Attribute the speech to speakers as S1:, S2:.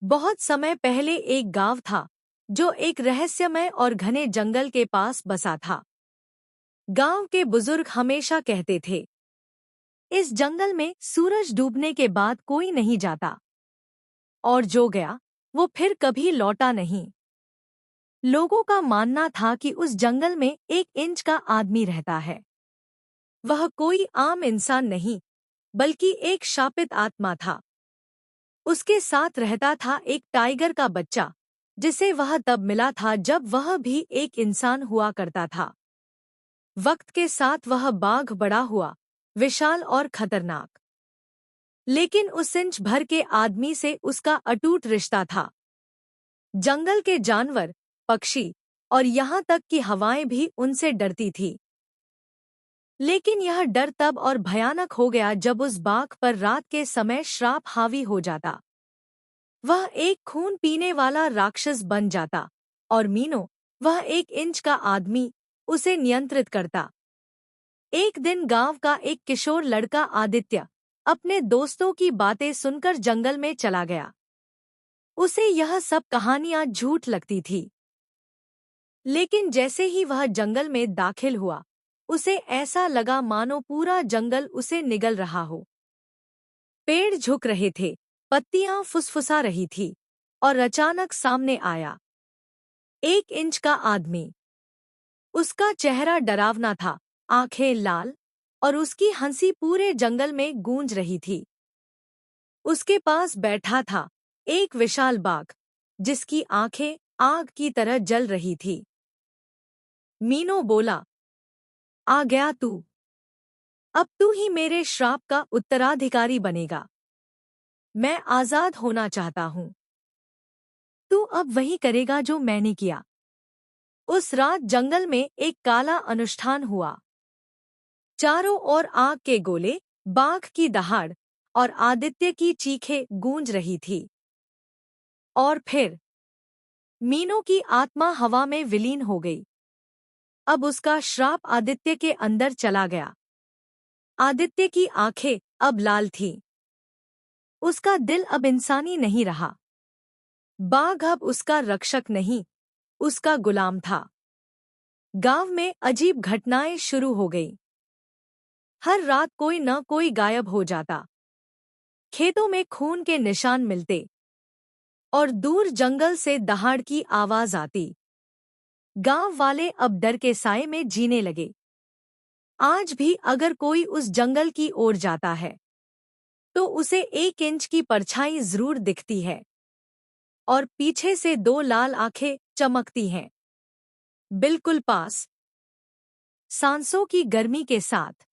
S1: बहुत समय पहले एक गांव था जो एक रहस्यमय और घने जंगल के पास बसा था। गांव के बुजुर्ग हमेशा कहते थे, इस जंगल में सूरज डूबने के बाद कोई नहीं जाता और जो गया वो फिर कभी लौटा नहीं। लोगों का मानना था कि उस जंगल में 1 इंच का आदमी रहता है। वह कोई आम इंसान नहीं, बल्कि एक शापित आत्मा था। उसके साथ रहता था एक टाइगर का बच्चा, जिसे वह तब मिला था जब वह भी एक इंसान हुआ करता था। वक्त के साथ वह बाघ बड़ा हुआ, विशाल और खतरनाक। लेकिन उस इंच भर के आदमी से उसका अटूट रिश्ता था। जंगल के जानवर, पक्षी और यहाँ तक कि हवाएं भी उनसे डरती थी। लेकिन यह डर तब और भयानक हो गया जब उस बाघ पर रात के समय श्राप हावी हो जाता। वह एक खून पीने वाला राक्षस बन जाता और मीनो, वह 1 इंच का आदमी, उसे नियंत्रित करता। एक दिन गांव का एक किशोर लड़का आदित्य अपने दोस्तों की बातें सुनकर जंगल में चला गया। उसे यह सब कहानियां झूठ लगती थी। लेकिन जैसे ही वह जंगल में दाखिल हुआ, उसे ऐसा लगा मानो पूरा जंगल उसे निगल रहा हो। पेड़ झुक रहे थे, पत्तियां फुसफुसा रही थी, और अचानक सामने आया 1 इंच का आदमी। उसका चेहरा डरावना था, आंखें लाल, और उसकी हंसी पूरे जंगल में गूंज रही थी। उसके पास बैठा था एक विशाल बाघ, जिसकी आंखें आग की तरह जल रही थी। मीनो बोला, आ गया तू। अब तू ही मेरे श्राप का उत्तराधिकारी बनेगा। मैं आजाद होना चाहता हूँ। तू अब वही करेगा जो मैंने किया। उस रात जंगल में एक काला अनुष्ठान हुआ। चारों ओर आग के गोले, बाघ की दहाड़ और आदित्य की चीखें गूंज रही थी। और फिर मीनो की आत्मा हवा में विलीन हो गई। अब उसका श्राप आदित्य के अंदर चला गया। आदित्य की आंखें अब लाल थीं। उसका दिल अब इंसानी नहीं रहा। बाघ अब उसका रक्षक नहीं, उसका गुलाम था। गांव में अजीब घटनाएं शुरू हो गई। हर रात कोई न कोई गायब हो जाता। खेतों में खून के निशान मिलते और दूर जंगल से दहाड़ की आवाज आती। गांव वाले अब डर के साए में जीने लगे। आज भी अगर कोई उस जंगल की ओर जाता है तो उसे 1 इंच की परछाई जरूर दिखती है, और पीछे से 2 लाल आंखें चमकती हैं, बिल्कुल पास, सांसों की गर्मी के साथ।